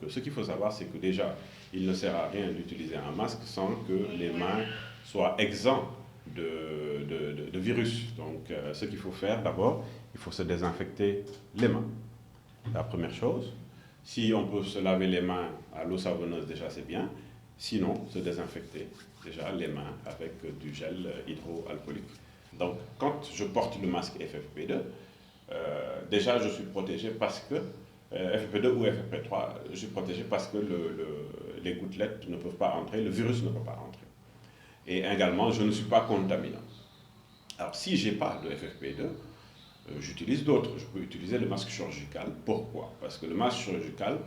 Ce qu'il faut savoir, c'est que déjà, il ne sert à rien d'utiliser un masque sans que les mains soient exemptes de virus. Donc, ce qu'il faut faire d'abord, il faut se désinfecter les mains. La première chose. Si on peut se laver les mains à l'eau savonneuse, déjà c'est bien. Sinon, se désinfecter déjà les mains avec du gel hydroalcoolique. Donc, quand je porte le masque FFP2, déjà je suis protégé parce que FFP2 ou FFP3, je suis protégé parce que les gouttelettes ne peuvent pas entrer, le virus ne peut pas entrer. Et également, je ne suis pas contaminant. Alors, si je n'ai pas de FFP2, j'utilise d'autres. Je peux utiliser le masque chirurgical. Pourquoi? Parce que le masque chirurgical,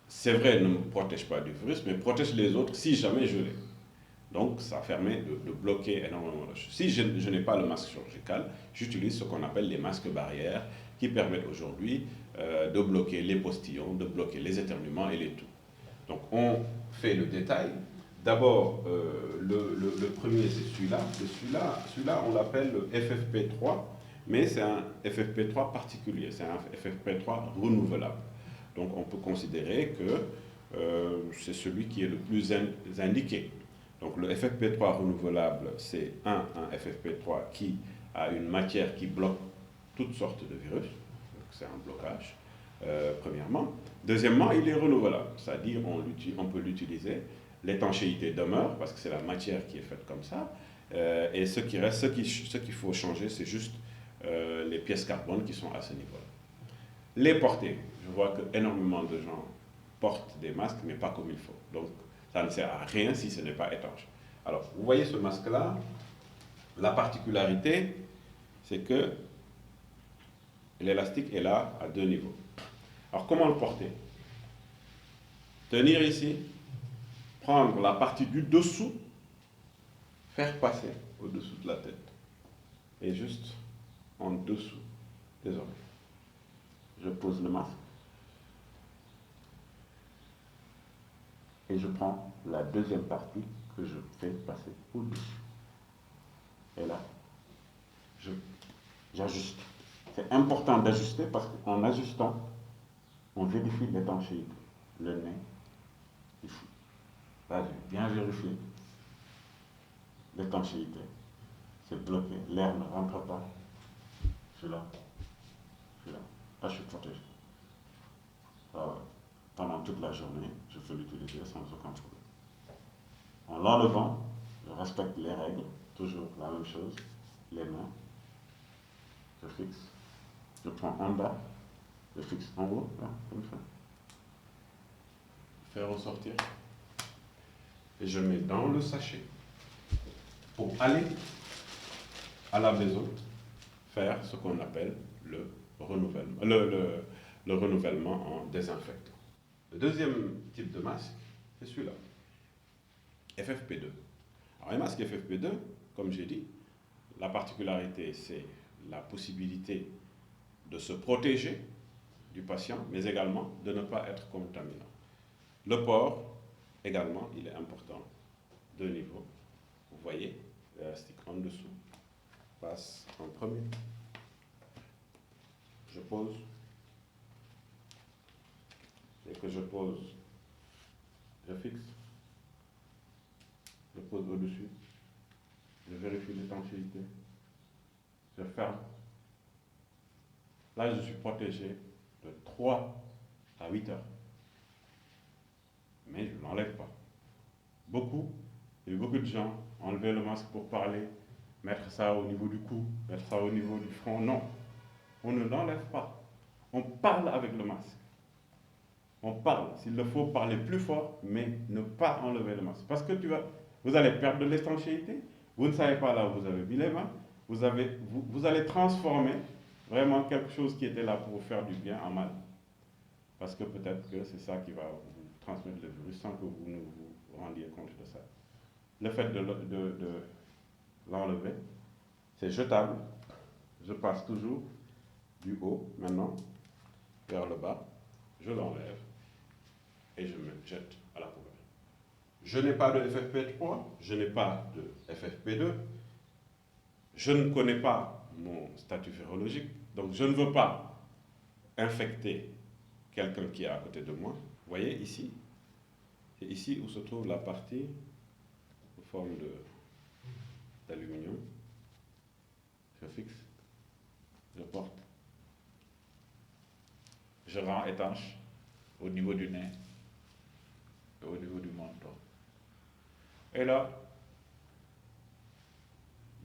c'est vrai, ne me protège pas du virus, mais protège les autres si jamais je l'ai. Donc, ça permet de bloquer énormément de choses. Si je n'ai pas le masque chirurgical, j'utilise ce qu'on appelle les masques barrières qui permettent aujourd'hui de bloquer les postillons, de bloquer les éternuements et les toux. Donc, on fait le détail. D'abord, le premier, c'est celui-là. Celui-là, on l'appelle le FFP3, mais c'est un FFP3 particulier. C'est un FFP3 renouvelable. Donc, on peut considérer que c'est celui qui est le plus indiqué. Donc le FFP3 renouvelable, c'est un FFP3 qui a une matière qui bloque toutes sortes de virus. C'est un blocage, premièrement. Deuxièmement, il est renouvelable, c'est-à-dire on peut l'utiliser. L'étanchéité demeure parce que c'est la matière qui est faite comme ça. Et ce qui reste, ce qu'il faut changer, c'est juste les pièces carbone qui sont à ce niveau-là. Les porter, je vois que énormément de gens portent des masques, mais pas comme il faut. Donc, ça ne sert à rien si ce n'est pas étanche. Alors, vous voyez ce masque-là, la particularité, c'est que l'élastique est là à deux niveaux. Alors, comment le porter? Tenir ici, prendre la partie du dessous, faire passer au-dessous de la tête, et juste en dessous des oreilles. Je pose le masque, et je prends la deuxième partie que je fais passer au-dessus. Et là, j'ajuste. C'est important d'ajuster parce qu'en ajustant, on vérifie l'étanchéité. Le nez, ici. Là, j'ai bien vérifié l'étanchéité. C'est bloqué. L'air ne rentre pas. Je suis là. Là, je suis protégé. Pendant toute la journée, je peux l'utiliser sans aucun problème. En l'enlevant, je respecte les règles. Toujours la même chose. Les mains, je fixe. Je prends en bas, je fixe en haut, là, comme ça. Je fais ressortir. Et je mets dans le sachet pour aller à la maison faire ce qu'on appelle le renouvellement, le renouvellement en désinfectant. Le deuxième type de masque, c'est celui-là, FFP2. Alors les masques FFP2, comme j'ai dit, la particularité, c'est la possibilité de se protéger du patient, mais également de ne pas être contaminant. Le port, également, il est important. Deux niveaux. Vous voyez, l'élastique en dessous passe en premier. Je pose. Dès que je pose, je fixe. Je pose au-dessus. Je vérifie l'étanchéité. Je ferme. Là, je suis protégé de 3 à 8 heures. Mais je ne l'enlève pas. Il y a eu beaucoup de gens enlever le masque pour parler, mettre ça au niveau du cou, mettre ça au niveau du front. Non, on ne l'enlève pas. On parle avec le masque. On parle. S'il le faut, parler plus fort, mais ne pas enlever le masque. Parce que vous allez perdre de l'étanchéité. Vous ne savez pas là où vous avez mis les mains. Vous allez transformer vraiment quelque chose qui était là pour vous faire du bien en mal. Parce que peut-être que c'est ça qui va vous transmettre le virus sans que vous ne vous rendiez compte de ça. Le fait de l'enlever, c'est jetable. Je passe toujours du haut, maintenant, vers le bas. Je l'enlève et je me jette à la poubelle. Je n'ai pas de FFP3, je n'ai pas de FFP2. Je ne connais pas mon statut virologique, donc je ne veux pas infecter quelqu'un qui est à côté de moi. Vous voyez ici, c'est ici où se trouve la partie en forme d'aluminium. Je fixe, je porte. Je rends étanche au niveau du nez et au niveau du menton. Et là,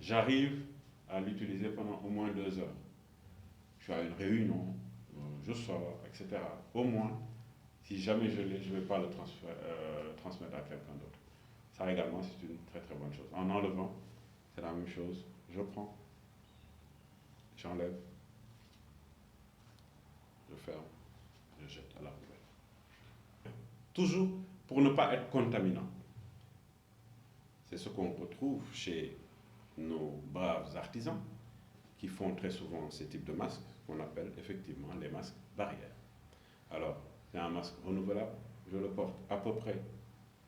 j'arrive à l'utiliser pendant au moins 2 heures. Je suis à une réunion, je sors, etc. Au moins, si jamais je l'ai, je ne vais pas le transmettre à quelqu'un d'autre. Ça également, c'est une très très bonne chose. En enlevant, c'est la même chose. Je prends, j'enlève, je ferme, je jette à la poubelle. Toujours pour ne pas être contaminant. C'est ce qu'on retrouve chez nos braves artisans qui font très souvent ces types de masques qu'on appelle effectivement les masques barrières. Alors, c'est un masque renouvelable, je le porte à peu près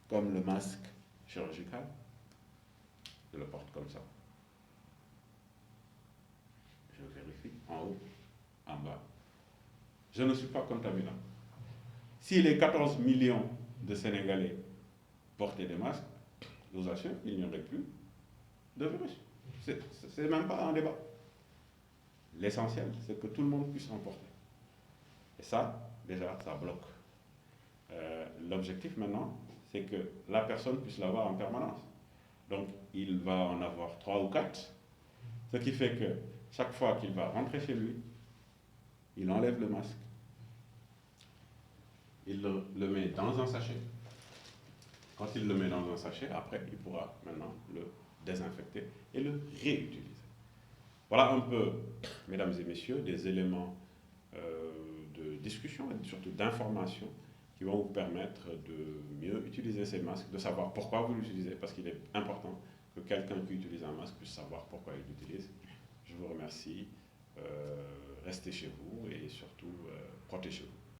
comme le masque chirurgical, je le porte comme ça. Je vérifie en haut, en bas. Je ne suis pas contaminant. Si les 14 millions de Sénégalais portaient des masques, je vous assure, il n'y aurait plus de virus. C'est même pas un débat. L'essentiel, c'est que tout le monde puisse en porter. Et ça, déjà, ça bloque. L'objectif maintenant, c'est que la personne puisse l'avoir en permanence. Donc, il va en avoir 3 ou 4, ce qui fait que chaque fois qu'il va rentrer chez lui, il enlève le masque, il le met dans un sachet. Quand il le met dans un sachet, après, il pourra maintenant le désinfecter et le réutiliser. Voilà un peu, mesdames et messieurs, des éléments de discussion et surtout d'information qui vont vous permettre de mieux utiliser ces masques, de savoir pourquoi vous l'utilisez, parce qu'il est important que quelqu'un qui utilise un masque puisse savoir pourquoi il l'utilise. Je vous remercie, restez chez vous et surtout protégez-vous.